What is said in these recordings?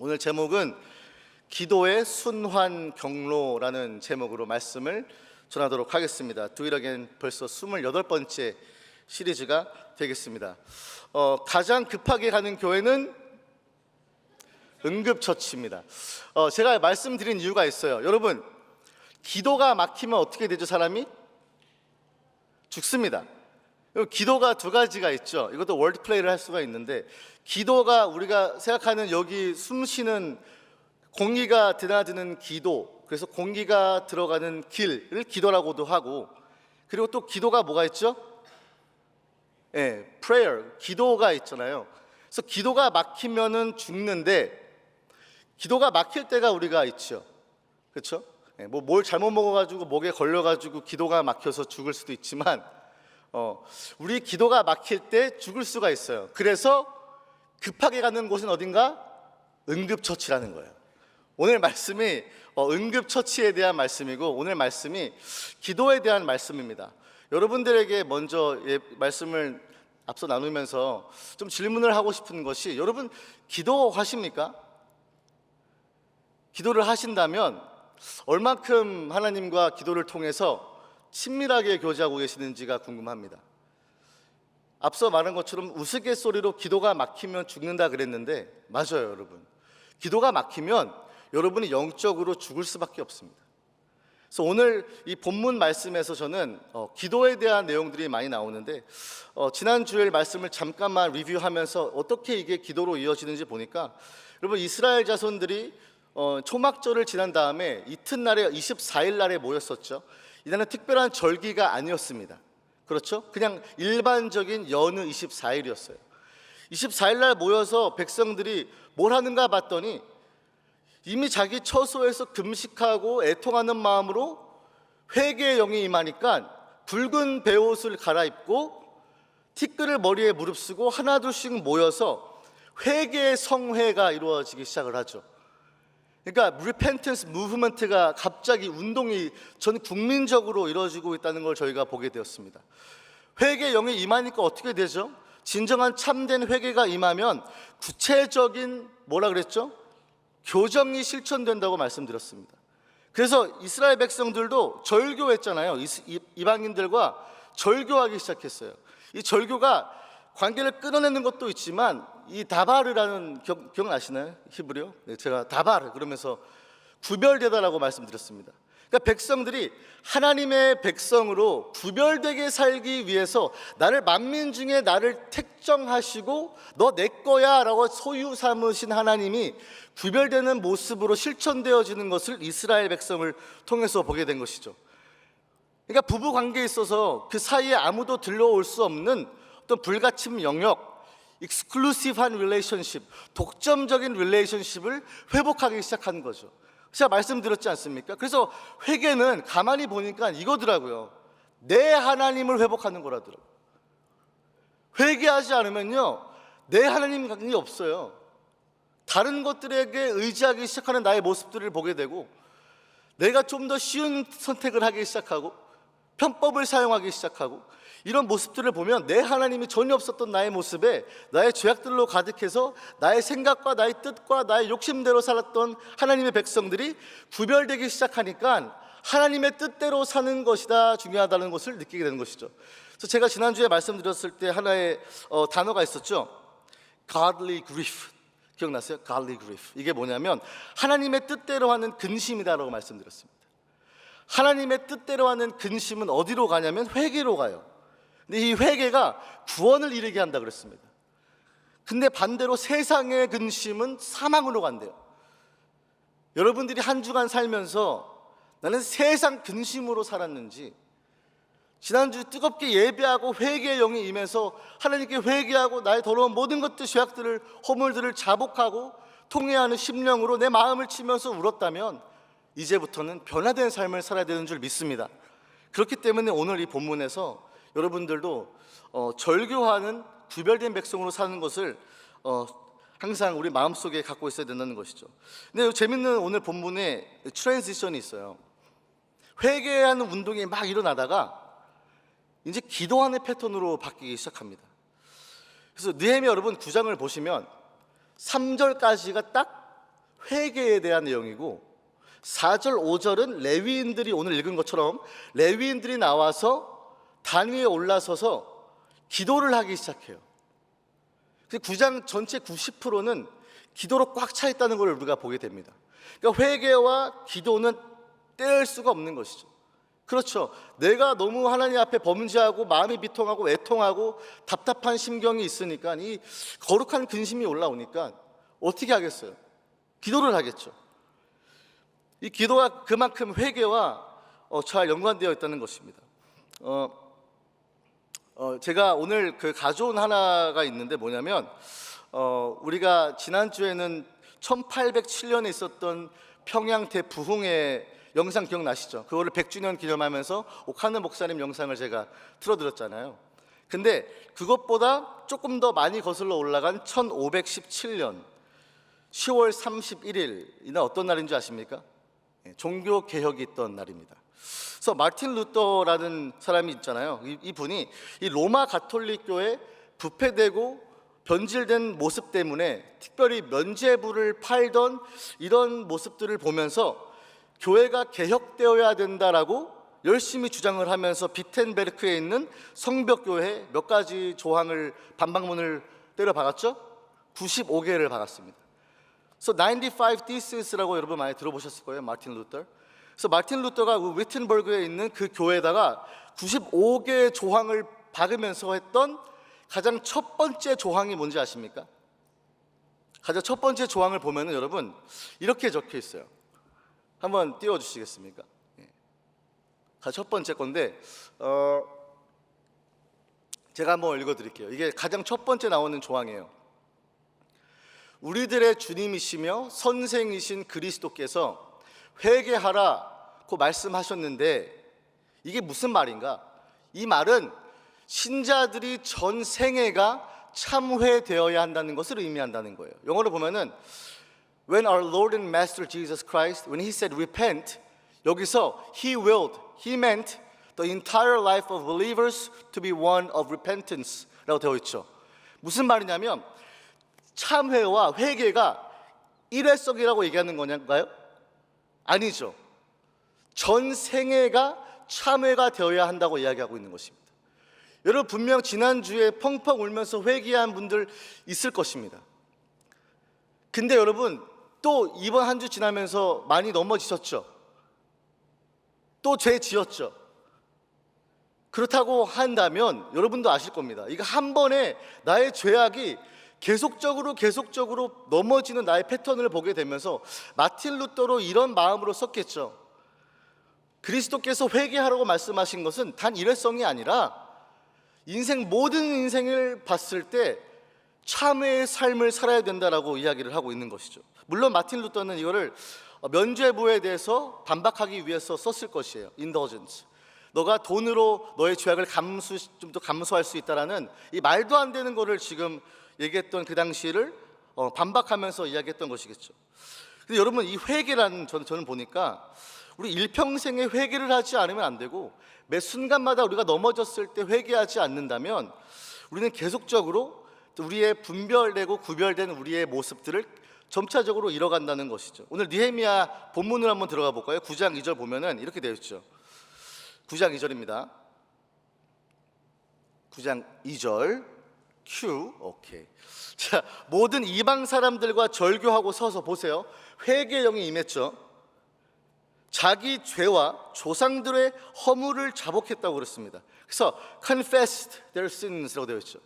오늘 제목은 기도의 순환 경로라는 제목으로 말씀을 전하도록 하겠습니다. 두일어겐 벌써 28번째 시리즈가 되겠습니다. 가장 급하게 가는 교회는 응급처치입니다. 제가 말씀드린 이유가 있어요. 여러분, 기도가 막히면 어떻게 되죠? 사람이 죽습니다. 기도가 두 가지가 있죠. 이것도 월드플레이를 할 수가 있는데, 기도가 우리가 생각하는 여기 숨쉬는 공기가 드나드는 기도, 그래서 공기가 들어가는 길을 기도라고도 하고, 그리고 또 기도가 뭐가 있죠? prayer, 기도가 있잖아요. 그래서 기도가 막히면은 죽는데, 기도가 막힐 때가 우리가 있죠. 그렇죠? 뭘 잘못 먹어가지고 목에 걸려가지고 기도가 막혀서 죽을 수도 있지만, 우리 기도가 막힐 때 죽을 수가 있어요. 그래서 급하게 가는 곳은 어딘가? 응급처치라는 거예요. 오늘 말씀이 응급처치에 대한 말씀이고, 오늘 말씀이 기도에 대한 말씀입니다. 여러분들에게 먼저 말씀을 앞서 나누면서 좀 질문을 하고 싶은 것이, 여러분 기도하십니까? 기도를 하신다면 얼만큼 하나님과 기도를 통해서 친밀하게 교제하고 계시는지가 궁금합니다. 앞서 말한 것처럼 우스갯소리로 기도가 막히면 죽는다 그랬는데, 맞아요. 여러분, 기도가 막히면 여러분이 영적으로 죽을 수밖에 없습니다. 그래서 오늘 이 본문 말씀에서 저는 기도에 대한 내용들이 많이 나오는데, 지난 주일 말씀을 잠깐만 리뷰하면서 어떻게 이게 기도로 이어지는지 보니까, 여러분, 이스라엘 자손들이 초막절을 지난 다음에 이튿날에 24일 날에 모였었죠. 이날은 특별한 절기가 아니었습니다. 그렇죠? 그냥 일반적인 여느 24일이었어요. 24일 날 모여서 백성들이 뭘 하는가 봤더니, 이미 자기 처소에서 금식하고 애통하는 마음으로 회개의 영이 임하니까 붉은 베옷을 갈아입고 티끌을 머리에 무릅쓰고 하나둘씩 모여서 회개의 성회가 이루어지기 시작을 하죠. 그러니까 repentance movement가 갑자기 운동이 전 국민적으로 이루어지고 있다는 걸 저희가 보게 되었습니다. 회개의 영이 임하니까 어떻게 되죠? 진정한 참된 회개가 임하면 구체적인 뭐라 그랬죠? 교정이 실천된다고 말씀드렸습니다. 그래서 이스라엘 백성들도 절교했잖아요. 이방인들과 절교하기 시작했어요. 이 절교가 관계를 끊어내는 것도 있지만, 이 다바르라는 기억나시나요? 히브리어? 제가 다바르 그러면서 구별되다라고 말씀드렸습니다. 그러니까 백성들이 하나님의 백성으로 구별되게 살기 위해서 나를 만민 중에 나를 택정하시고 너 내 거야 라고 소유 삼으신 하나님이 구별되는 모습으로 실천되어지는 것을 이스라엘 백성을 통해서 보게 된 것이죠. 그러니까 부부 관계에 있어서 그 사이에 아무도 들러올 수 없는 어떤 불가침 영역, 익스클루시브한 릴레이션십, 독점적인 릴레이션십을 회복하기 시작한 거죠. 제가 말씀드렸지 않습니까? 그래서 회개는 가만히 보니까 이거더라고요. 내 하나님을 회복하는 거라더라고요. 회개하지 않으면요, 내 하나님이 없어요. 다른 것들에게 의지하기 시작하는 나의 모습들을 보게 되고, 내가 좀 더 쉬운 선택을 하기 시작하고 편법을 사용하기 시작하고, 이런 모습들을 보면 내 하나님이 전혀 없었던 나의 모습에 나의 죄악들로 가득해서 나의 생각과 나의 뜻과 나의 욕심대로 살았던 하나님의 백성들이 구별되기 시작하니까 하나님의 뜻대로 사는 것이다, 중요하다는 것을 느끼게 되는 것이죠. 그래서 제가 지난주에 말씀드렸을 때 하나의 단어가 있었죠. Godly grief. 기억나세요? Godly grief. 이게 뭐냐면 하나님의 뜻대로 하는 근심이다라고 말씀드렸습니다. 하나님의 뜻대로 하는 근심은 어디로 가냐면 회개로 가요. 근데 이 회개가 구원을 이루게 한다 그랬습니다. 근데 반대로 세상의 근심은 사망으로 간대요. 여러분들이 한 주간 살면서 나는 세상 근심으로 살았는지, 지난주 뜨겁게 예배하고 회개의 영이 임해서 하나님께 회개하고 나의 더러운 모든 것들, 죄악들을, 허물들을 자복하고 통회하는 심령으로 내 마음을 치면서 울었다면 이제부터는 변화된 삶을 살아야 되는 줄 믿습니다. 그렇기 때문에 오늘 이 본문에서 여러분들도 절교하는 구별된 백성으로 사는 것을 항상 우리 마음속에 갖고 있어야 된다는 것이죠. 근데 재밌는 오늘 본문에 트랜지션이 있어요. 회개하는 운동이 막 일어나다가 이제 기도하는 패턴으로 바뀌기 시작합니다. 그래서 느헤미야 여러분 9장을 보시면 3절까지가 딱 회개에 대한 내용이고 4절, 5절은 레위인들이 오늘 읽은 것처럼 레위인들이 나와서 단 위에 올라서서 기도를 하기 시작해요. 9장 전체 90%는 기도로 꽉 차 있다는 걸 우리가 보게 됩니다. 그러니까 회개와 기도는 뗄 수가 없는 것이죠. 그렇죠. 내가 너무 하나님 앞에 범죄하고 마음이 비통하고 애통하고 답답한 심경이 있으니까 이 거룩한 근심이 올라오니까 어떻게 하겠어요? 기도를 하겠죠. 이 기도가 그만큼 회개와 잘 연관되어 있다는 것입니다. 제가 오늘 가져온 하나가 있는데 뭐냐면 우리가 지난주에는 1807년에 있었던 평양 대부흥의 영상 기억나시죠? 그거를 100주년 기념하면서 옥하는 목사님 영상을 제가 틀어드렸잖아요. 근데 그것보다 조금 더 많이 거슬러 올라간 1517년 10월 31일 이날 어떤 날인 줄 아십니까? 종교 개혁이 있던 날입니다. 그래서 마틴 루터라는 사람이 있잖아요. 이분이 이 로마 가톨릭 교회 부패되고 변질된 모습 때문에 특별히 면죄부를 팔던 이런 모습들을 보면서 교회가 개혁되어야 된다라고 열심히 주장을 하면서 비텐베르크에 있는 성벽교회 몇 가지 조항을 반박문을 때려 박았죠. 95개를 박았습니다. 그래서 95 Theses라고 여러분 많이 들어보셨을 거예요. 마틴 루터. 그래서 마틴 루터가 위튼버그에 있는 그 교회에다가 95개의 조항을 박으면서 했던 가장 첫 번째 조항이 뭔지 아십니까? 가장 첫 번째 조항을 보면은 여러분 이렇게 적혀 있어요. 한번 띄워주시겠습니까? 가장 첫 번째 건데 제가 한번 읽어드릴게요. 이게 가장 첫 번째 나오는 조항이에요. 우리들의 주님이시며 선생이신 그리스도께서 회개하라고 말씀하셨는데 이게 무슨 말인가? 이 말은 신자들이 전 생애가 참회되어야 한다는 것을 의미한다는 거예요. 영어로 보면은 When our Lord and Master Jesus Christ, when He said repent, 여기서 He willed, He meant the entire life of believers to be one of repentance라고 되어 있죠. 무슨 말이냐면 참회와 회개가 일회성이라고 얘기하는 거냐가요? 아니죠. 전 생애가 참회가 되어야 한다고 이야기하고 있는 것입니다. 여러분 분명 지난주에 펑펑 울면서 회개한 분들 있을 것입니다. 근데 여러분 또 이번 한 주 지나면서 많이 넘어지셨죠? 또 죄 지었죠? 그렇다고 한다면 여러분도 아실 겁니다. 이거 한 번에 나의 죄악이 계속적으로 넘어지는 나의 패턴을 보게 되면서 마틴 루터로 이런 마음으로 썼겠죠. 그리스도께서 회개하라고 말씀하신 것은 단 일회성이 아니라 모든 인생을 봤을 때 참회의 삶을 살아야 된다라고 이야기를 하고 있는 것이죠. 물론 마틴 루터는 이거를 면죄부에 대해서 반박하기 위해서 썼을 것이에요. indulgence. 너가 돈으로 너의 죄악을 좀 더 감수할 수 있다라는 이 말도 안 되는 거를 지금 얘기했던 그 당시를 반박하면서 이야기했던 것이겠죠. 근데 여러분 이 회개라는 저는 보니까 우리 일평생에 회개를 하지 않으면 안 되고 매 순간마다 우리가 넘어졌을 때 회개하지 않는다면 우리는 계속적으로 우리의 분별되고 구별된 우리의 모습들을 점차적으로 잃어간다는 것이죠. 오늘 느헤미야 본문을 한번 들어가 볼까요? 9장 2절 보면은 이렇게 되어 있죠. 9장 2절입니다. 9장 2절 큐. 오케이. 자, 모든 이방 사람들과 절교하고 서서 보세요. 회개의 영이 임했죠. 자기 죄와 조상들의 허물을 자복했다고 그랬습니다. 그래서 confessed their sins라고 되어 있죠.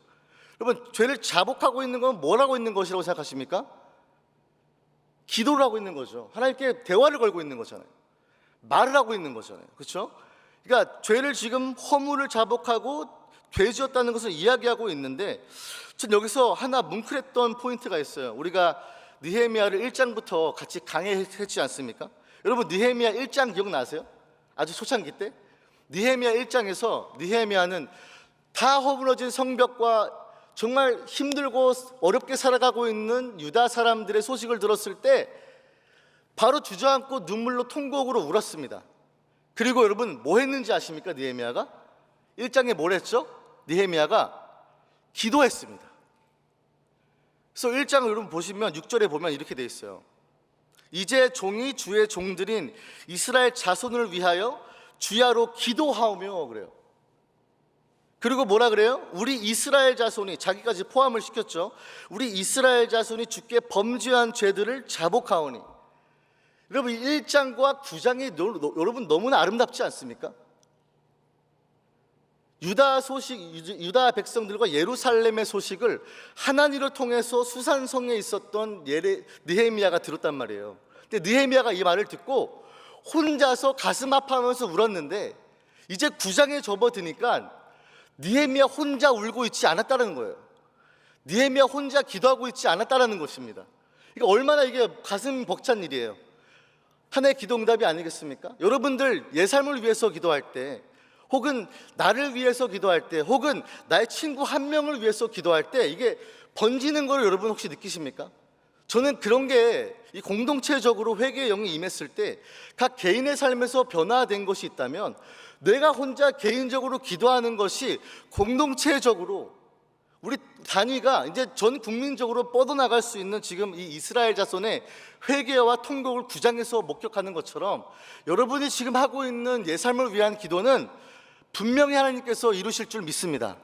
여러분 죄를 자복하고 있는 건 뭘 하고 있는 것이라고 생각하십니까? 기도를 하고 있는 거죠. 하나님께 대화를 걸고 있는 거잖아요. 말을 하고 있는 거잖아요. 그렇죠? 그러니까 죄를 지금 허물을 자복하고 죄 지었다는 것을 이야기하고 있는데 전 여기서 하나 뭉클했던 포인트가 있어요. 우리가 느헤미야를 1장부터 같이 강의했지 않습니까? 여러분 느헤미야 1장 기억나세요? 아주 초창기 때 느헤미야 1장에서 느헤미야는 다 허물어진 성벽과 정말 힘들고 어렵게 살아가고 있는 유다 사람들의 소식을 들었을 때 바로 주저앉고 눈물로 통곡으로 울었습니다. 그리고 여러분 뭐 했는지 아십니까? 느헤미야가 1장에 뭘 했죠? 느헤미야가 기도했습니다. 그래서 1장을 여러분 보시면 6절에 보면 이렇게 돼 있어요. 이제 종이 주의 종들인 이스라엘 자손을 위하여 주야로 기도하오며 그래요. 그리고 뭐라 그래요? 우리 이스라엘 자손이, 자기까지 포함을 시켰죠. 우리 이스라엘 자손이 주께 범죄한 죄들을 자복하오니. 여러분 1장과 9장이 여러분 너무나 아름답지 않습니까? 유다 백성들과 예루살렘의 소식을 하나님을 통해서 수산성에 있었던 느헤미야가 들었단 말이에요. 근데 느헤미야가 이 말을 듣고 혼자서 가슴 아파하면서 울었는데, 이제 9장에 접어드니까 느헤미야 혼자 울고 있지 않았다는 거예요. 느헤미야 혼자 기도하고 있지 않았다는 것입니다. 그러니까 얼마나 이게 가슴 벅찬 일이에요. 하나의 기도 응답이 아니겠습니까? 여러분들 예산을 위해서 기도할 때, 혹은 나를 위해서 기도할 때, 혹은 나의 친구 한 명을 위해서 기도할 때 이게 번지는 걸 여러분 혹시 느끼십니까? 저는 그런 게 이 공동체적으로 회개의 영이 임했을 때 각 개인의 삶에서 변화된 것이 있다면, 내가 혼자 개인적으로 기도하는 것이 공동체적으로 우리 단위가 이제 전 국민적으로 뻗어나갈 수 있는 지금 이 이스라엘 자손의 회개와 통곡을 9장에서 목격하는 것처럼, 여러분이 지금 하고 있는 예 삶을 위한 기도는 분명히 하나님께서 이루실 줄 믿습니다.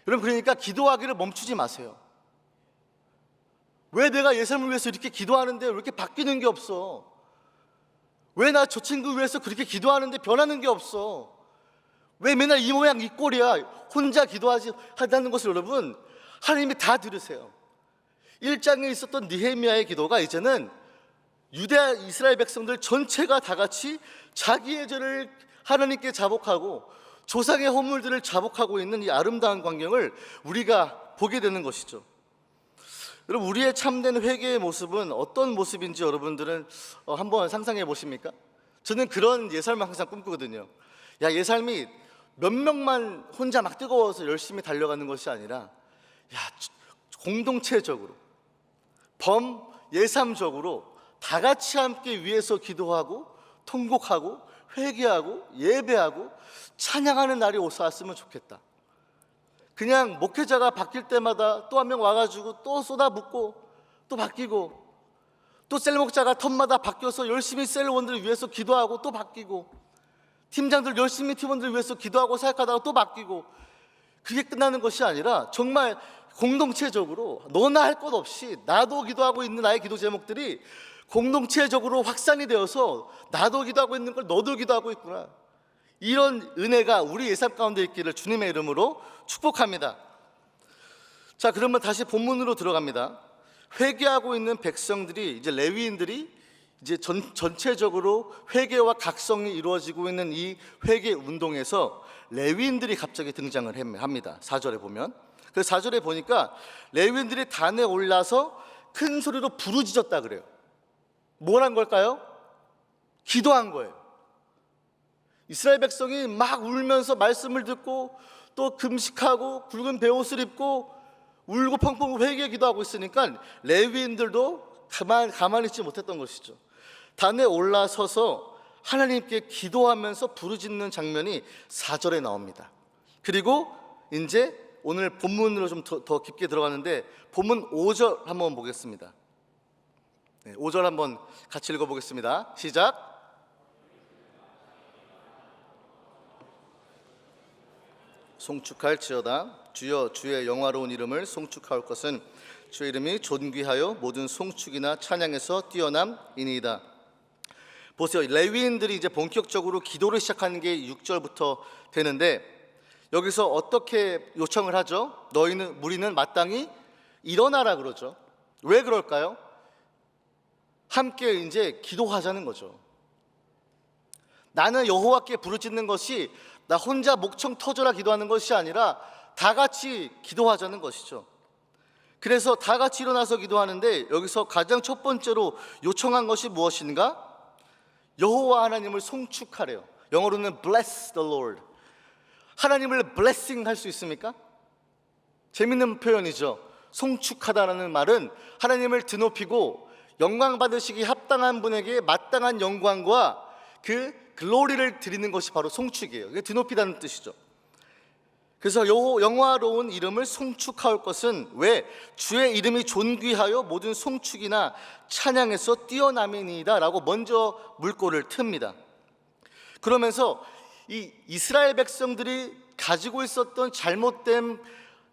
여러분, 그러니까 기도하기를 멈추지 마세요. 왜 내가 예 삶을 위해서 이렇게 기도하는데 왜 이렇게 바뀌는 게 없어? 왜 나 저 친구 위해서 그렇게 기도하는데 변하는 게 없어? 왜 맨날 이 모양 이 꼴이야? 혼자 기도하지 한다는 것을 여러분 하나님이 다 들으세요. 1장에 있었던 느헤미야의 기도가 이제는 유대 이스라엘 백성들 전체가 다 같이 자기의 죄를 하나님께 자복하고 조상의 허물들을 자복하고 있는 이 아름다운 광경을 우리가 보게 되는 것이죠. 여러분, 우리의 참된 회개의 모습은 어떤 모습인지 여러분들은 한번 상상해 보십니까? 저는 그런 예살만 항상 꿈꾸거든요. 야, 예살미 몇 명만 혼자 막 뜨거워서 열심히 달려가는 것이 아니라, 공동체적으로 예삼적으로 다 같이 함께 위에서 기도하고 통곡하고 회개하고 예배하고 찬양하는 날이 오사왔으면 좋겠다. 그냥 목회자가 바뀔 때마다 또 한 명 와가지고 또 쏟아붓고 또 바뀌고, 또 셀 목자가 텀마다 바뀌어서 열심히 셀원들을 위해서 기도하고 또 바뀌고, 팀장들 열심히 팀원들을 위해서 기도하고 사역하다가 또 바뀌고, 그게 끝나는 것이 아니라 정말 공동체적으로 너나 할 것 없이 나도 기도하고 있는 나의 기도 제목들이 공동체적으로 확산이 되어서 나도 기도하고 있는 걸 너도 기도하고 있구나, 이런 은혜가 우리 예산 가운데 있기를 주님의 이름으로 축복합니다. 자, 그러면 다시 본문으로 들어갑니다. 회개하고 있는 백성들이, 이제 레위인들이 이제 전체적으로 회개와 각성이 이루어지고 있는 이 회개 운동에서 레위인들이 갑자기 등장을 합니다. 4절에 보면, 그래서 4절에 보니까 레위인들이 단에 올라서 큰 소리로 부르짖었다 그래요. 뭘 한 걸까요? 기도한 거예요. 이스라엘 백성이 막 울면서 말씀을 듣고 또 금식하고 굵은 베옷을 입고 울고 펑펑 회개 기도하고 있으니까 레위인들도 가만히 있지 못했던 것이죠. 단에 올라서서 하나님께 기도하면서 부르짖는 장면이 4절에 나옵니다. 그리고 이제 오늘 본문으로 좀 더 깊게 들어가는데, 본문 5절 한번 보겠습니다. 5절 한번 같이 읽어보겠습니다. 시작. 송축할지어다. 주여, 주의 영화로운 이름을 송축할 것은 주의 이름이 존귀하여 모든 송축이나 찬양에서 뛰어남이니이다. 보세요, 레위인들이 이제 본격적으로 기도를 시작하는 게 6절부터 되는데, 여기서 어떻게 요청을 하죠? 무리는 마땅히 일어나라 그러죠. 왜 그럴까요? 함께 이제 기도하자는 거죠. 나는 여호와께 부르짖는 것이 나 혼자 목청 터져라 기도하는 것이 아니라 다 같이 기도하자는 것이죠. 그래서 다 같이 일어나서 기도하는데, 여기서 가장 첫 번째로 요청한 것이 무엇인가? 여호와 하나님을 송축하래요. 영어로는 bless the Lord. 하나님을 blessing 할 수 있습니까? 재밌는 표현이죠. 송축하다라는 말은 하나님을 드높이고 영광 받으시기 합당한 분에게 마땅한 영광과 그 글로리를 드리는 것이 바로 송축이에요. 이게 드높이다는 뜻이죠. 그래서 영화로운 이름을 송축하올 것은 왜? 주의 이름이 존귀하여 모든 송축이나 찬양에서 뛰어남이니이다 라고 먼저 물꼬를 틉니다. 그러면서 이 이스라엘 백성들이 가지고 있었던 잘못된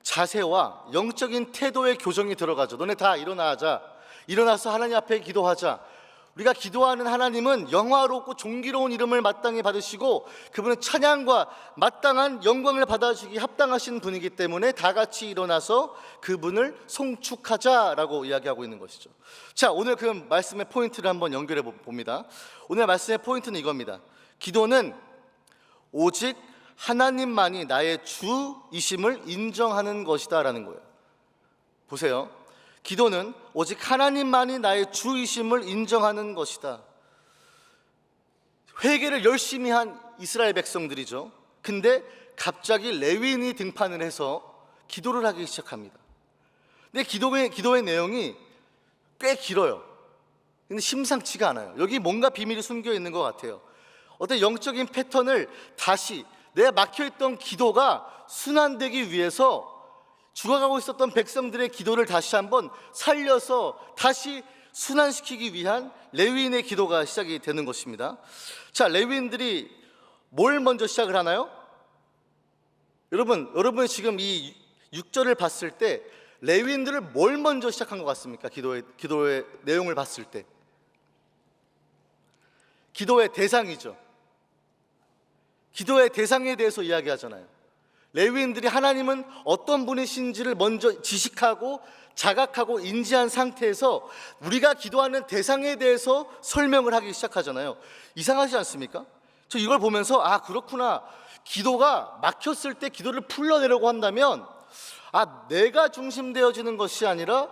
자세와 영적인 태도의 교정이 들어가죠. 너네 다 일어나자. 일어나서 하나님 앞에 기도하자. 우리가 기도하는 하나님은 영화롭고 존귀로운 이름을 마땅히 받으시고 그분은 찬양과 마땅한 영광을 받아주기 합당하신 분이기 때문에 다 같이 일어나서 그분을 송축하자라고 이야기하고 있는 것이죠. 자, 오늘 그 말씀의 포인트를 한번 연결해 봅니다. 오늘 말씀의 포인트는 이겁니다. 기도는 오직 하나님만이 나의 주이심을 인정하는 것이다 라는 거예요. 보세요. 기도는 오직 하나님만이 나의 주이심을 인정하는 것이다. 회개를 열심히 한 이스라엘 백성들이죠. 근데 갑자기 레위인이 등판을 해서 기도를 하기 시작합니다. 근데 기도의 내용이 꽤 길어요. 근데 심상치가 않아요. 여기 뭔가 비밀이 숨겨 있는 것 같아요. 어떤 영적인 패턴을 다시 내가 막혀있던 기도가 순환되기 위해서 죽어가고 있었던 백성들의 기도를 다시 한번 살려서 다시 순환시키기 위한 레위인의 기도가 시작이 되는 것입니다. 자, 레위인들이 뭘 먼저 시작을 하나요? 여러분이 지금 이 6절을 봤을 때 레위인들을 뭘 먼저 시작한 것 같습니까? 기도의 내용을 봤을 때 기도의 대상이죠. 기도의 대상에 대해서 이야기하잖아요. 레위인들이 하나님은 어떤 분이신지를 먼저 지식하고 자각하고 인지한 상태에서 우리가 기도하는 대상에 대해서 설명을 하기 시작하잖아요. 이상하지 않습니까? 저 이걸 보면서 그렇구나. 기도가 막혔을 때 기도를 풀러내려고 한다면 내가 중심되어지는 것이 아니라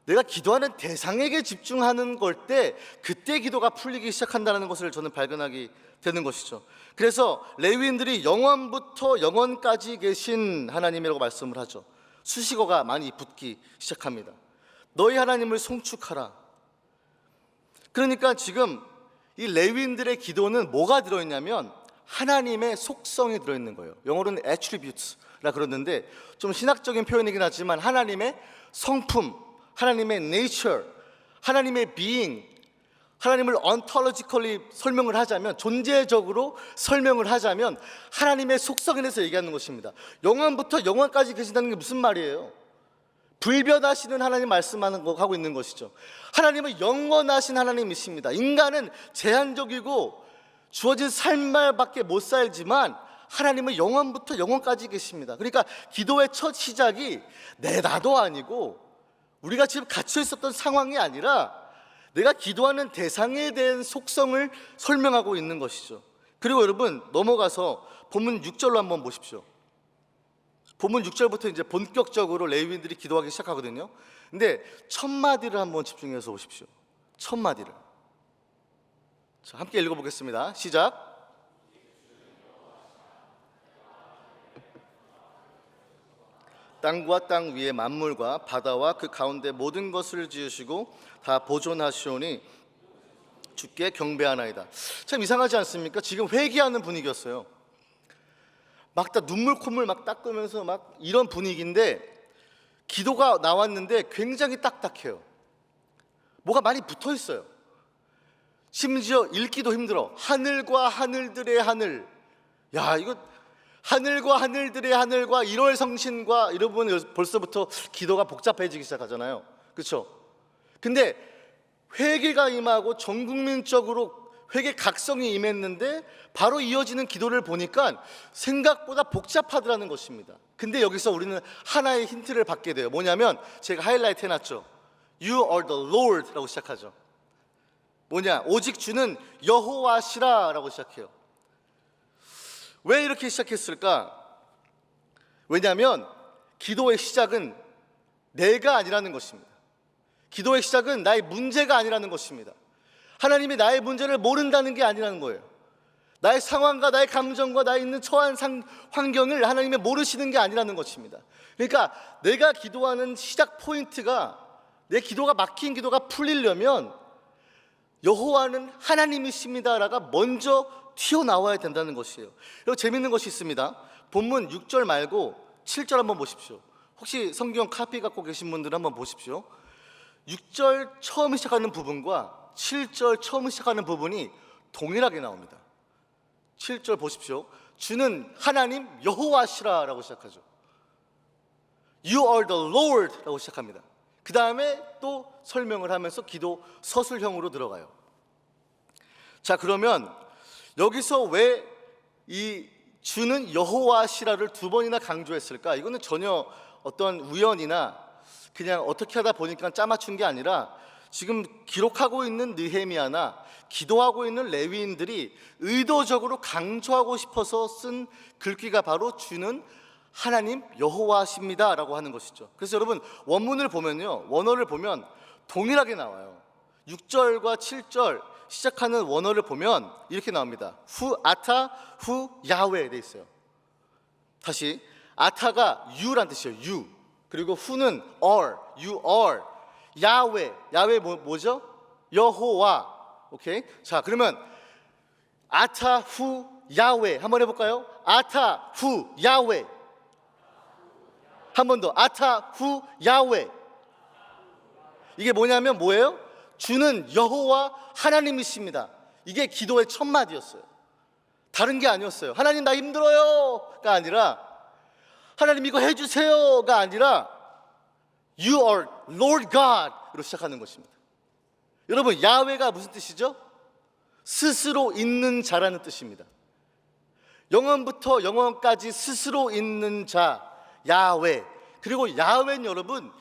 내가 기도하는 대상에게 집중하는 걸 때 그때 기도가 풀리기 시작한다는 것을 저는 발견하게 되는 것이죠. 그래서 레위인들이 영원부터 영원까지 계신 하나님이라고 말씀을 하죠. 수식어가 많이 붙기 시작합니다. 너희 하나님을 송축하라. 그러니까 지금 이 레위인들의 기도는 뭐가 들어있냐면 하나님의 속성이 들어있는 거예요. 영어로는 attributes라 그러는데 좀 신학적인 표현이긴 하지만 하나님의 성품, 하나님의 nature, 하나님의 being, 하나님을 ontologically 설명을 하자면, 존재적으로 설명을 하자면 하나님의 속성에 대해서 얘기하는 것입니다. 영원부터 영원까지 계신다는 게 무슨 말이에요? 불변하시는 하나님 말씀하는 거 하고 있는 것이죠. 하나님은 영원하신 하나님이십니다. 인간은 제한적이고 주어진 삶밖에 못 살지만 하나님은 영원부터 영원까지 계십니다. 그러니까 기도의 첫 시작이 나도 아니고 우리가 지금 갇혀 있었던 상황이 아니라 내가 기도하는 대상에 대한 속성을 설명하고 있는 것이죠. 그리고 여러분 넘어가서 본문 6절로 한번 보십시오. 본문 6절부터 이제 본격적으로 레위인들이 기도하기 시작하거든요. 근데 첫 마디를 한번 집중해서 보십시오. 첫 마디를. 자, 함께 읽어보겠습니다. 시작. 땅과 땅 위의 만물과 바다와 그 가운데 모든 것을 지으시고 다 보존하시오니 주께 경배하나이다. 참 이상하지 않습니까? 지금 회개하는 분위기였어요. 막 다 눈물 콧물 막 닦으면서 막 이런 분위기인데 기도가 나왔는데 굉장히 딱딱해요. 뭐가 많이 붙어 있어요. 심지어 읽기도 힘들어. 하늘과 하늘들의 하늘. 야, 이거 하늘과 하늘들의 하늘과 1월 성신과 이러면 벌써부터 기도가 복잡해지기 시작하잖아요. 그렇죠? 근데 회개가 임하고 전 국민적으로 회개 각성이 임했는데 바로 이어지는 기도를 보니까 생각보다 복잡하더라는 것입니다. 근데 여기서 우리는 하나의 힌트를 받게 돼요. 뭐냐면 제가 하이라이트 해놨죠. You are the Lord 라고 시작하죠. 뭐냐? 오직 주는 여호와시라 라고 시작해요. 왜 이렇게 시작했을까? 왜냐하면 기도의 시작은 내가 아니라는 것입니다. 기도의 시작은 나의 문제가 아니라는 것입니다. 하나님이 나의 문제를 모른다는 게 아니라는 거예요. 나의 상황과 나의 감정과 나의 있는 처한 환경을 하나님이 모르시는 게 아니라는 것입니다. 그러니까 내가 기도하는 시작 포인트가, 내 기도가 막힌 기도가 풀리려면 여호와는 하나님이십니다라가 먼저 튀어나와야 된다는 것이에요. 그리고 재밌는 것이 있습니다. 본문 6절 말고 7절 한번 보십시오. 혹시 성경 카피 갖고 계신 분들은 한번 보십시오. 6절 처음 시작하는 부분과 7절 처음 시작하는 부분이 동일하게 나옵니다. 7절 보십시오. 주는 하나님 여호와시라라고 시작하죠. You are the Lord 라고 시작합니다. 그 다음에 또 설명을 하면서 기도 서술형으로 들어가요. 자, 그러면 여기서 왜 이 주는 여호와시라를 두 번이나 강조했을까? 이거는 전혀 어떤 우연이나 그냥 어떻게 하다 보니까 짜맞춘 게 아니라 지금 기록하고 있는 느헤미야나 기도하고 있는 레위인들이 의도적으로 강조하고 싶어서 쓴 글귀가 바로 주는 하나님 여호와십니다 라고 하는 것이죠. 그래서 여러분 원문을 보면요, 원어를 보면 동일하게 나와요. 6절과 7절 시작하는 원어를 보면 이렇게 나옵니다. 후 아타 후 야훼 돼 있어요. 다시, 아타가 you란 뜻이에요. you. 그리고 후는 are, you are. 야훼 뭐죠? 여호와. 오케이. 자, 그러면 아타 후 야훼 한번 해볼까요? 아타 후 야훼. 한 번 더. 아타 후 야훼. 이게 뭐냐면 뭐예요? 주는 여호와 하나님이십니다. 이게 기도의 첫 마디였어요. 다른 게 아니었어요. 하나님 나 힘들어요가 아니라 하나님 이거 해주세요가 아니라 You are Lord God으로 시작하는 것입니다. 여러분 야훼가 무슨 뜻이죠? 스스로 있는 자라는 뜻입니다. 영원부터 영원까지 스스로 있는 자 야훼. 그리고 야훼는 여러분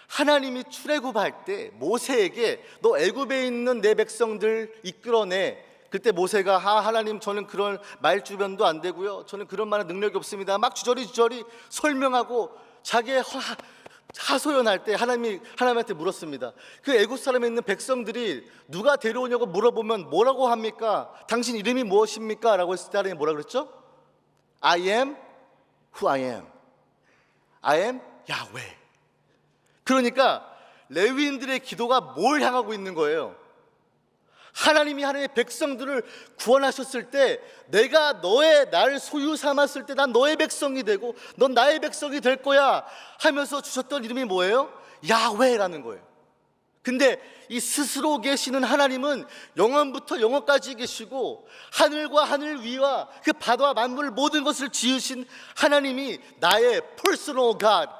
하나님이 출애굽할 때 모세에게 너 애굽에 있는 내 백성들 이끌어내. 그때 모세가 하나님 저는 그런 말주변도 안 되고요, 저는 그런 말은 능력이 없습니다 막 주저리 설명하고 자기의 하소연할 때 하나님한테 물었습니다. 그 애굽 사람에 있는 백성들이 누가 데려오냐고 물어보면 뭐라고 합니까? 당신 이름이 무엇입니까? 라고 했을 때 하나님이 뭐라 그랬죠? I am who I am. I am 야훼. 그러니까 레위인들의 기도가 뭘 향하고 있는 거예요? 하나님이 하나님의 백성들을 구원하셨을 때 내가 나를 소유 삼았을 때 난 너의 백성이 되고 넌 나의 백성이 될 거야 하면서 주셨던 이름이 뭐예요? 야훼라는 거예요. 근데 이 스스로 계시는 하나님은 영원부터 영원까지 계시고 하늘과 하늘 위와 그 바다와 만물 모든 것을 지으신 하나님이 나의 personal God,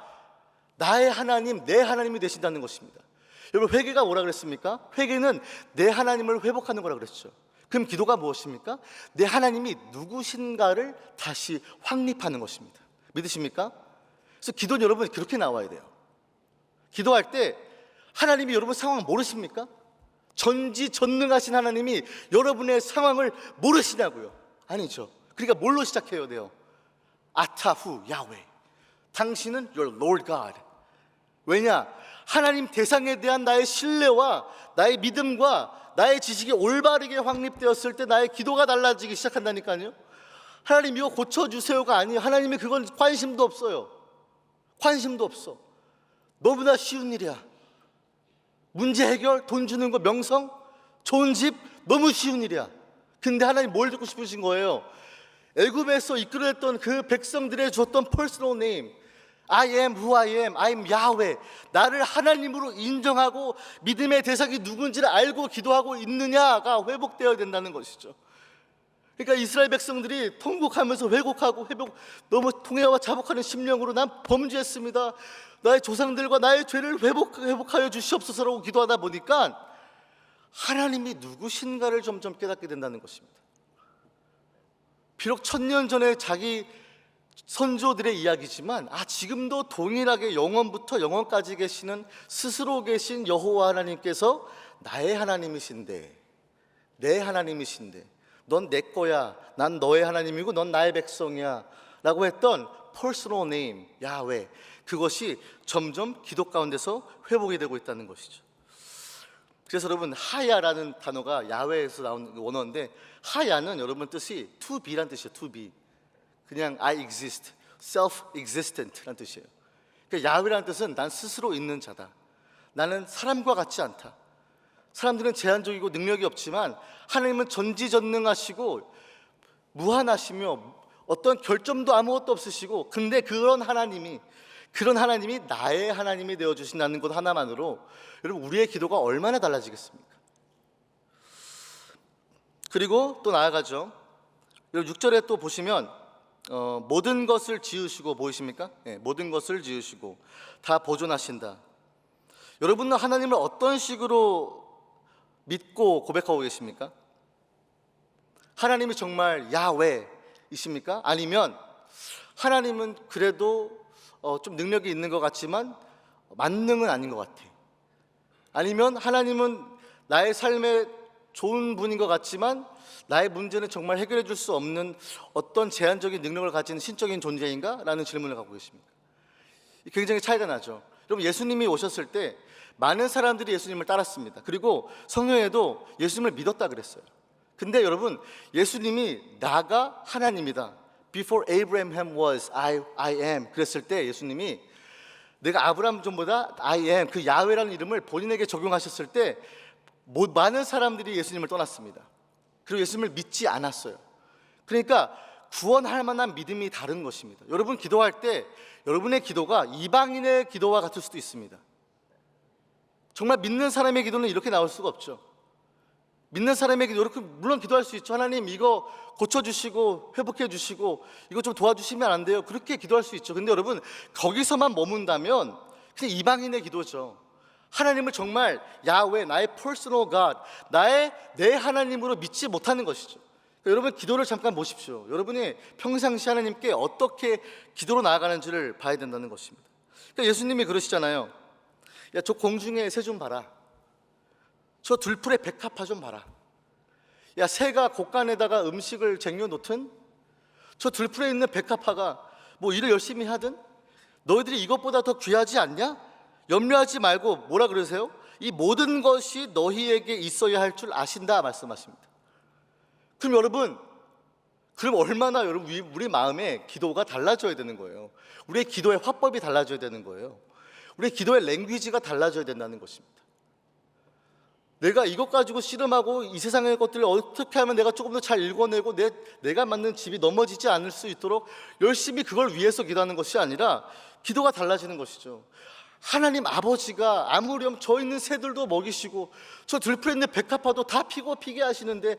나의 하나님, 내 하나님이 되신다는 것입니다. 여러분 회개가 뭐라 그랬습니까? 회개는 내 하나님을 회복하는 거라 그랬죠. 그럼 기도가 무엇입니까? 내 하나님이 누구신가를 다시 확립하는 것입니다. 믿으십니까? 그래서 기도는 여러분 그렇게 나와야 돼요. 기도할 때 하나님이 여러분 상황 모르십니까? 전지전능하신 하나님이 여러분의 상황을 모르시냐고요? 아니죠. 그러니까 뭘로 시작해야 돼요? 아타후 야훼. 당신은 your Lord God. 왜냐? 하나님 대상에 대한 나의 신뢰와 나의 믿음과 나의 지식이 올바르게 확립되었을 때 나의 기도가 달라지기 시작한다니까요. 하나님 이거 고쳐주세요가 아니에요. 하나님이 그건 관심도 없어요. 관심도 없어. 너무나 쉬운 일이야. 문제 해결, 돈 주는 거, 명성, 좋은 집 너무 쉬운 일이야. 근데 하나님 뭘 듣고 싶으신 거예요? 애굽에서 이끌어냈던 그 백성들의 줬던 personal name, I am who I am, I am 야훼. 나를 하나님으로 인정하고 믿음의 대상이 누군지를 알고 기도하고 있느냐가 회복되어야 된다는 것이죠. 그러니까 이스라엘 백성들이 통곡하면서 회복하고 너무 통회와 자복하는 심령으로 난 범죄했습니다, 나의 조상들과 나의 죄를 회복하여 주시옵소서라고 기도하다 보니까 하나님이 누구신가를 점점 깨닫게 된다는 것입니다. 비록 1000년 전에 자기 선조들의 이야기지만 지금도 동일하게 영원부터 영원까지 계시는 스스로 계신 여호와 하나님께서 나의 하나님이신데, 내 하나님이신데 넌 내 거야, 난 너의 하나님이고 넌 나의 백성이야 라고 했던 personal name 야훼, 그것이 점점 기도 가운데서 회복이 되고 있다는 것이죠. 그래서 여러분 하야라는 단어가 야훼에서 나온 원어인데, 하야는 여러분 뜻이 to be란 뜻이에요. to be. 그냥 I exist, self-existent라는 뜻이에요. 그러니까 야훼라는 뜻은 난 스스로 있는 자다. 나는 사람과 같지 않다. 사람들은 제한적이고 능력이 없지만 하나님은 전지전능하시고 무한하시며 어떤 결점도 아무것도 없으시고, 근데 그런 하나님이 나의 하나님이 되어주신다는 것 하나만으로 여러분 우리의 기도가 얼마나 달라지겠습니까? 그리고 또 나아가죠. 6절에 또 보시면 모든 것을 지으시고, 보이십니까? 네, 모든 것을 지으시고 다 보존하신다. 여러분은 하나님을 어떤 식으로 믿고 고백하고 계십니까? 하나님이 정말 야훼이십니까? 아니면 하나님은 그래도 좀 능력이 있는 것 같지만 만능은 아닌 것 같아. 아니면 하나님은 나의 삶에 좋은 분인 것 같지만 나의 문제는 정말 해결해 줄 수 없는 어떤 제한적인 능력을 가진 신적인 존재인가? 라는 질문을 갖고 계십니다. 굉장히 차이가 나죠. 여러분, 예수님이 오셨을 때 많은 사람들이 예수님을 따랐습니다. 그리고 성경에도 예수님을 믿었다 그랬어요. 근데 여러분, 예수님이 나가 하나님이다, Before Abraham was, I am 그랬을 때 예수님이 내가 아브라함 전보다 I am, 그 야훼라는 이름을 본인에게 적용하셨을 때 많은 사람들이 예수님을 떠났습니다. 그리고 예수님을 믿지 않았어요. 그러니까 구원할 만한 믿음이 다른 것입니다. 여러분 기도할 때 여러분의 기도가 이방인의 기도와 같을 수도 있습니다. 정말 믿는 사람의 기도는 이렇게 나올 수가 없죠. 믿는 사람에게 이렇게 물론 기도할 수 있죠. 하나님 이거 고쳐주시고 회복해 주시고 이거 좀 도와주시면 안 돼요? 그렇게 기도할 수 있죠. 근데 여러분 거기서만 머문다면 그냥 이방인의 기도죠. 하나님을 정말 야훼, 나의 personal God, 내 하나님으로 믿지 못하는 것이죠. 그러니까 여러분 기도를 잠깐 보십시오. 여러분이 평상시 하나님께 어떻게 기도로 나아가는지를 봐야 된다는 것입니다. 그러니까 예수님이 그러시잖아요. 야, 저 공중에 새 좀 봐라. 저 들풀에 백합화 좀 봐라. 야, 새가 곳간에다가 음식을 쟁여놓든 저 들풀에 있는 백합화가 뭐 일을 열심히 하든 너희들이 이것보다 더 귀하지 않냐? 염려하지 말고 뭐라 그러세요? 이 모든 것이 너희에게 있어야 할 줄 아신다 말씀하십니다. 그럼 여러분, 그럼 얼마나 여러분 우리 마음의 기도가 달라져야 되는 거예요. 우리의 기도의 화법이 달라져야 되는 거예요. 우리의 기도의 랭귀지가 달라져야 된다는 것입니다. 내가 이것 가지고 씨름하고 이 세상의 것들을 어떻게 하면 내가 조금 더 잘 읽어내고 내가 맞는 집이 넘어지지 않을 수 있도록 열심히 그걸 위해서 기도하는 것이 아니라 기도가 달라지는 것이죠. 하나님 아버지가 아무렴 저 있는 새들도 먹이시고 저 들풀에 있는 백합화도 다 피고 피게 하시는데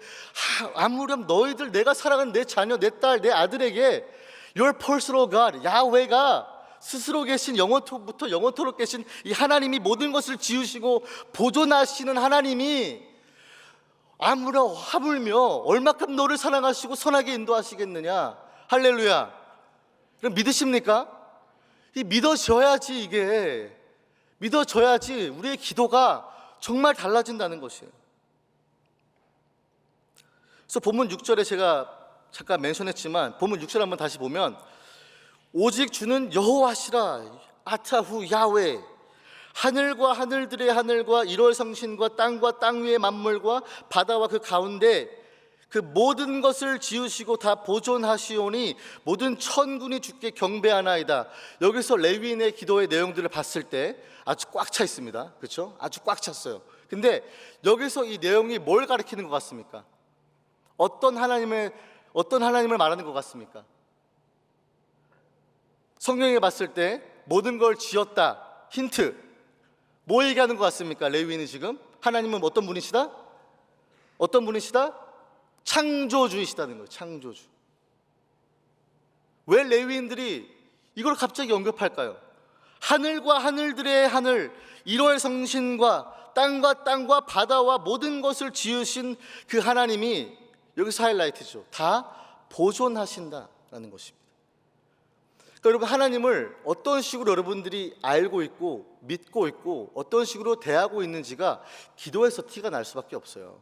아무렴 너희들, 내가 사랑하는 내 자녀, 내 딸, 내 아들에게 Your personal God, 야훼가 스스로 계신 영원토부터 영원토록 계신 이 하나님이 모든 것을 지으시고 보존하시는 하나님이 아무나 하물며 얼마큼 너를 사랑하시고 선하게 인도하시겠느냐. 할렐루야. 그럼 믿으십니까? 이 믿어져야지, 이게 믿어져야지 우리의 기도가 정말 달라진다는 것이에요. 그래서 본문 6절에 제가 잠깐 멘션했지만 본문 6절 한번 다시 보면 오직 주는 여호와시라 아타후 야훼, 하늘과 하늘들의 하늘과 일월 성신과 땅과 땅 위의 만물과 바다와 그 가운데 그 모든 것을 지으시고 다 보존하시오니 모든 천군이 주께 경배하나이다. 여기서 레위인의 기도의 내용들을 봤을 때 아주 꽉 차 있습니다. 그렇죠? 아주 꽉 찼어요. 근데 여기서 이 내용이 뭘 가리키는 것 같습니까? 어떤 하나님을 말하는 것 같습니까? 성경에 봤을 때 모든 걸 지었다. 힌트. 뭐 얘기하는 것 같습니까? 레위인이 지금 하나님은 어떤 분이시다? 어떤 분이시다? 창조주이시다는 거예요. 창조주. 왜 레위인들이 이걸 갑자기 언급할까요? 하늘과 하늘들의 하늘, 일월 성신과 땅과 바다와 모든 것을 지으신 그 하나님이 여기서 하이라이트죠. 다 보존하신다라는 것입니다. 그러니까 여러분, 하나님을 어떤 식으로 여러분들이 알고 있고 믿고 있고 어떤 식으로 대하고 있는지가 기도에서 티가 날 수밖에 없어요.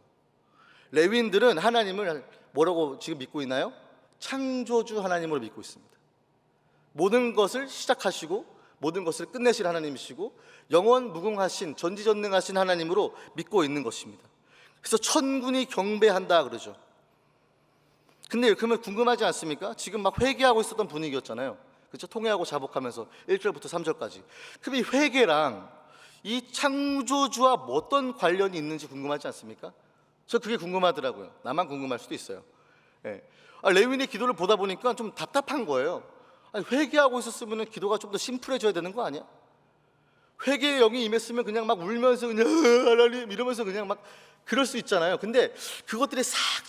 레위인들은 하나님을 뭐라고 지금 믿고 있나요? 창조주 하나님으로 믿고 있습니다. 모든 것을 시작하시고 모든 것을 끝내실 하나님이시고 영원 무궁하신 전지전능하신 하나님으로 믿고 있는 것입니다. 그래서 천군이 경배한다 그러죠. 근데 그러면 궁금하지 않습니까? 지금 막 회개하고 있었던 분위기였잖아요. 그렇죠? 통회하고 자복하면서 1절부터 3절까지. 그럼 이 회개랑 이 창조주와 어떤 관련이 있는지 궁금하지 않습니까? 저 그게 궁금하더라고요. 나만 궁금할 수도 있어요. 예. 레위인의 기도를 보다 보니까 좀 답답한 거예요. 아니, 회개하고 있었으면 기도가 좀 더 심플해져야 되는 거 아니야? 회개의 영이 임했으면 그냥 막 울면서 그냥 하나님 이러면서 그냥 막 그럴 수 있잖아요. 근데 그것들이 싹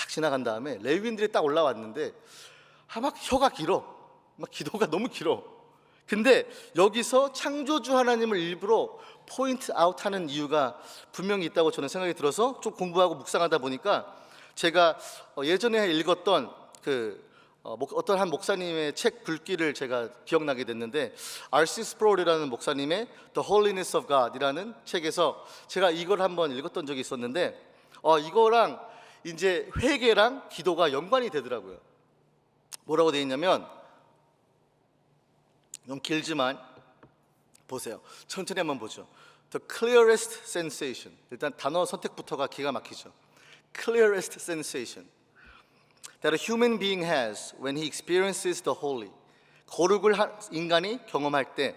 지나간 다음에 레위인들이 딱 올라왔는데 막 혀가 길어. 막 기도가 너무 길어. 근데 여기서 창조주 하나님을 일부러 포인트 아웃하는 이유가 분명히 있다고 저는 생각이 들어서 좀 공부하고 묵상하다 보니까 제가 예전에 읽었던 어떤 한 목사님의 책 글귀를 제가 기억나게 됐는데, R.C. 스프롤이라는 목사님의 The Holiness of God이라는 책에서 제가 이걸 한번 읽었던 적이 있었는데 이거랑 이제 회개랑 기도가 연관이 되더라고요. 뭐라고 되어 있냐면, 좀 길지만 보세요. 천천히 한번 보죠. The clearest sensation. 일단 단어 선택부터가 기가 막히죠. Clearest sensation that a human being has when he experiences the holy. 거룩을 인간이 경험할 때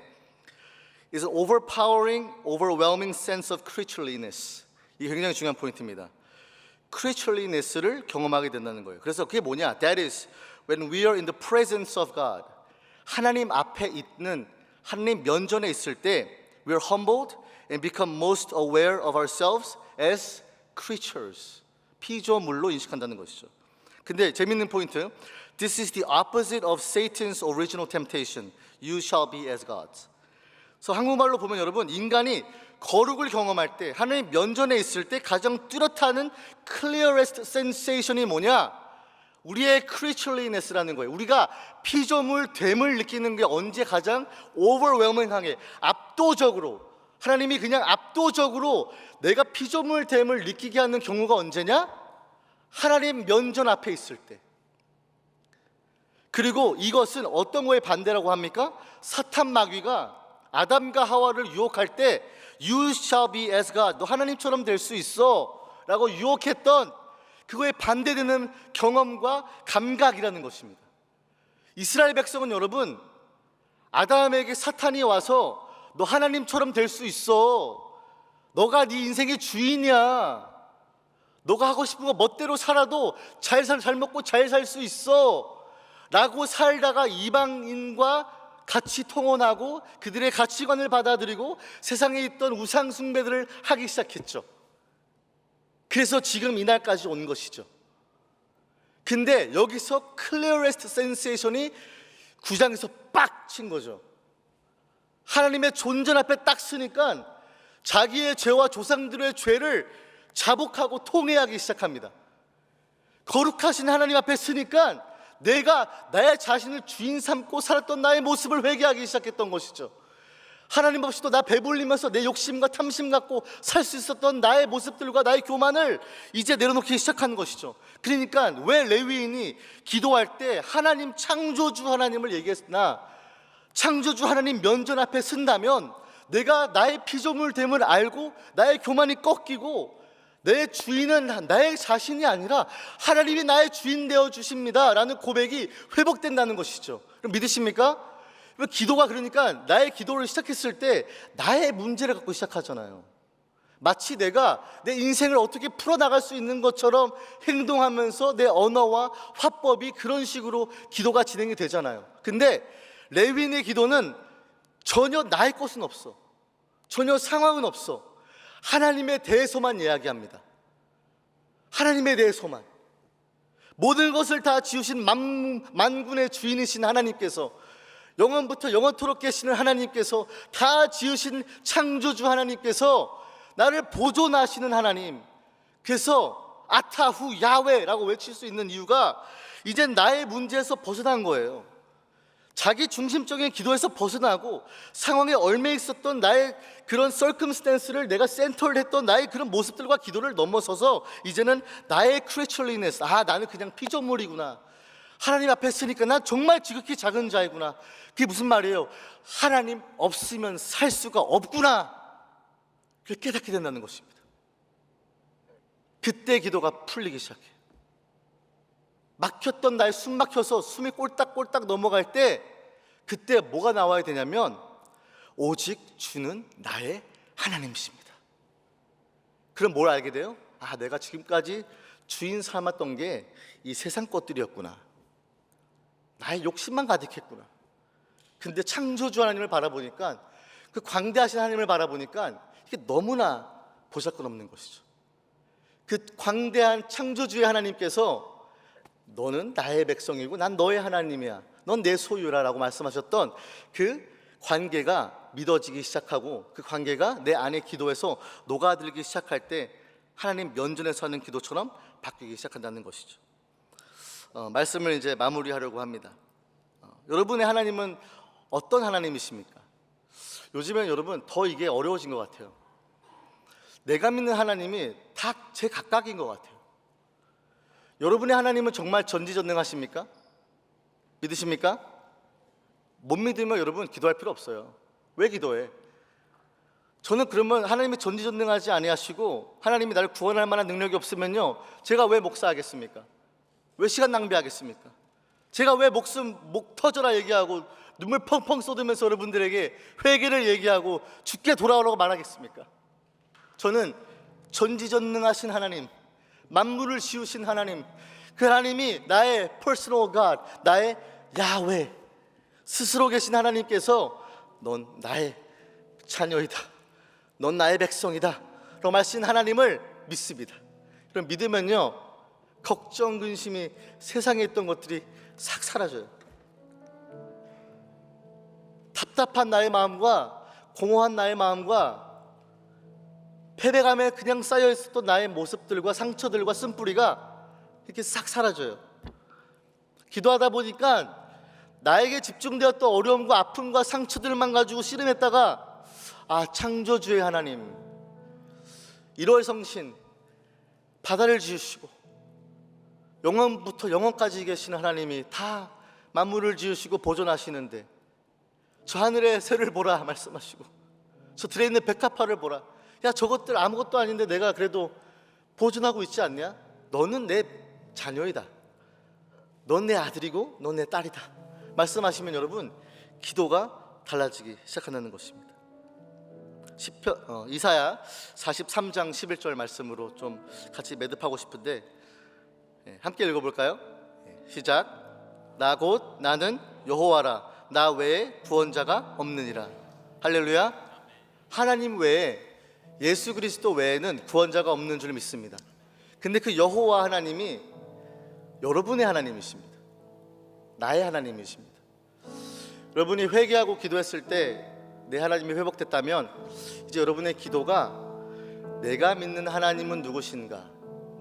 is an overpowering, overwhelming sense of creatureliness. 이게 굉장히 중요한 포인트입니다. creatureliness를 경험하게 된다는 거예요. 그래서 그게 뭐냐? That is when we are in the presence of God. 하나님 앞에 있는, 하나님 면전에 있을 때 we are humbled and become most aware of ourselves as creatures. 피조물로 인식한다는 것이죠. 근데 재밌는 포인트, This is the opposite of Satan's original temptation. You shall be as gods. 그래서 한국말로 보면 여러분, 인간이 거룩을 경험할 때, 하나님 면전에 있을 때 가장 뚜렷하는 clearest sensation이 뭐냐? 우리의 creatureliness라는 거예요. 우리가 피조물 됨을 느끼는 게 언제 가장 overwhelming하게, 압도적으로, 하나님이 그냥 압도적으로 내가 피조물 됨을 느끼게 하는 경우가 언제냐? 하나님 면전 앞에 있을 때. 그리고 이것은 어떤 거에 반대라고 합니까? 사탄 마귀가 아담과 하와를 유혹할 때 You shall be as God, 너 하나님처럼 될 수 있어 라고 유혹했던 그거에 반대되는 경험과 감각이라는 것입니다. 이스라엘 백성은 여러분, 아담에게 사탄이 와서 너 하나님처럼 될 수 있어, 너가 네 인생의 주인이야, 너가 하고 싶은 거 멋대로 살아도 잘 먹고 잘 살 수 있어 라고 살다가 이방인과 같이 통혼하고 그들의 가치관을 받아들이고 세상에 있던 우상 숭배들을 하기 시작했죠. 그래서 지금 이날까지 온 것이죠. 근데 여기서 clearest sensation이 9장에서 빡 친 거죠. 하나님의 존재 앞에 딱 서니까 자기의 죄와 조상들의 죄를 자복하고 통회하기 시작합니다. 거룩하신 하나님 앞에 서니까 내가 나의 자신을 주인 삼고 살았던 나의 모습을 회개하기 시작했던 것이죠. 하나님 없이도 나 배불리면서 내 욕심과 탐심 갖고 살 수 있었던 나의 모습들과 나의 교만을 이제 내려놓기 시작하는 것이죠. 그러니까 왜 레위인이 기도할 때 하나님, 창조주 하나님을 얘기했으나, 창조주 하나님 면전 앞에 쓴다면 내가 나의 피조물됨을 알고 나의 교만이 꺾이고 내 주인은 나의 자신이 아니라 하나님이 나의 주인 되어 주십니다 라는 고백이 회복된다는 것이죠. 그럼 믿으십니까? 기도가, 그러니까 나의 기도를 시작했을 때 나의 문제를 갖고 시작하잖아요. 마치 내가 내 인생을 어떻게 풀어나갈 수 있는 것처럼 행동하면서 내 언어와 화법이 그런 식으로 기도가 진행이 되잖아요. 근데 레위인의 기도는 전혀 나의 것은 없어, 전혀 상황은 없어, 하나님에 대해서만 이야기합니다. 하나님에 대해서만. 모든 것을 다 지으신 만군의 주인이신 하나님께서, 영원부터 영원토록 계시는 하나님께서, 다 지으신 창조주 하나님께서, 나를 보존하시는 하나님. 그래서 아타후 야훼라고 외칠 수 있는 이유가 이젠 나의 문제에서 벗어난 거예요. 자기 중심적인 기도에서 벗어나고 상황에 얽매 있었던 나의 그런 circumstance를 내가 센터를 했던 나의 그런 모습들과 기도를 넘어서서 이제는 나의 creatureliness, 나는 그냥 피조물이구나, 하나님 앞에 있으니까 난 정말 지극히 작은 자이구나. 그게 무슨 말이에요? 하나님 없으면 살 수가 없구나, 그걸 깨닫게 된다는 것입니다. 그때 기도가 풀리기 시작해요. 막혔던 나의 숨 막혀서 숨이 꼴딱꼴딱 넘어갈 때 그때 뭐가 나와야 되냐면 오직 주는 나의 하나님이십니다. 그럼 뭘 알게 돼요? 내가 지금까지 주인 삼았던 게 이 세상 것들이었구나. 나의 욕심만 가득했구나. 근데 창조주 하나님을 바라보니까, 그 광대하신 하나님을 바라보니까 이게 너무나 보잘것없는 것이죠. 그 광대한 창조주의 하나님께서 너는 나의 백성이고 난 너의 하나님이야, 넌 내 소유라 라고 말씀하셨던 그 관계가 믿어지기 시작하고, 그 관계가 내 안의 기도에서 녹아들기 시작할 때 하나님 면전에서 하는 기도처럼 바뀌기 시작한다는 것이죠. 말씀을 이제 마무리하려고 합니다. 여러분의 하나님은 어떤 하나님이십니까? 요즘엔 여러분 더 이게 어려워진 것 같아요. 내가 믿는 하나님이 다 제 각각인 것 같아요. 여러분의 하나님은 정말 전지전능하십니까? 믿으십니까? 못 믿으면 여러분 기도할 필요 없어요. 왜 기도해? 저는 그러면 하나님이 전지전능하지 아니하시고 하나님이 나를 구원할 만한 능력이 없으면요, 제가 왜 목사하겠습니까? 왜 시간 낭비하겠습니까? 제가 왜 목 터져라 얘기하고 눈물 펑펑 쏟으면서 여러분들에게 회개를 얘기하고 죽게 돌아오라고 말하겠습니까? 저는 전지전능하신 하나님, 만물을 지으신 하나님, 그 하나님이 나의 퍼스널 갓, 나의 야훼 스스로 계신 하나님께서 넌 나의 자녀이다, 넌 나의 백성이다 라고 말씀하신 하나님을 믿습니다. 그럼 믿으면요, 걱정, 근심이 세상에 있던 것들이 싹 사라져요. 답답한 나의 마음과 공허한 나의 마음과 패배감에 그냥 쌓여있었던 나의 모습들과 상처들과 쓴뿌리가 이렇게 싹 사라져요. 기도하다 보니까 나에게 집중되었던 어려움과 아픔과 상처들만 가지고 씨름했다가, 창조주의 하나님, 1월 성신, 바다를 지으시고 영원부터 영원까지 계신 하나님이 다 만물을 지으시고 보존하시는데, 저 하늘의 새를 보라 말씀하시고, 저 들에 있는 백합화를 보라, 야 저것들 아무것도 아닌데 내가 그래도 보존하고 있지 않냐? 너는 내 자녀이다, 넌 내 아들이고 넌 내 딸이다 말씀하시면 여러분 기도가 달라지기 시작한다는 것입니다. 이사야 43장 11절 말씀으로 좀 같이 매듭하고 싶은데, 함께 읽어볼까요? 시작. 나 곧 나는 여호와라, 나 외에 구원자가 없느니라. 할렐루야. 하나님 외에, 예수 그리스도 외에는 구원자가 없는 줄 믿습니다. 근데 그 여호와 하나님이 여러분의 하나님이십니다. 나의 하나님이십니다. 여러분이 회개하고 기도했을 때 내 하나님이 회복됐다면, 이제 여러분의 기도가 내가 믿는 하나님은 누구신가,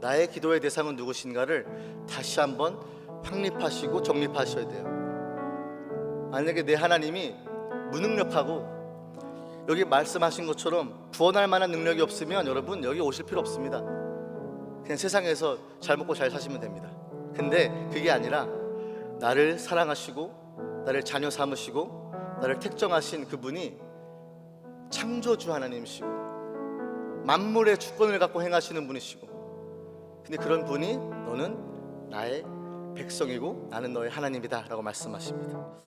나의 기도의 대상은 누구신가를 다시 한번 확립하시고 정립하셔야 돼요. 만약에 내 하나님이 무능력하고 여기 말씀하신 것처럼 구원할 만한 능력이 없으면 여러분 여기 오실 필요 없습니다. 그냥 세상에서 잘 먹고 잘 사시면 됩니다. 근데 그게 아니라 나를 사랑하시고 나를 자녀 삼으시고 나를 택정하신 그분이 창조주 하나님이시고 만물의 주권을 갖고 행하시는 분이시고, 근데 그런 분이 너는 나의 백성이고 나는 너의 하나님이다 라고 말씀하십니다.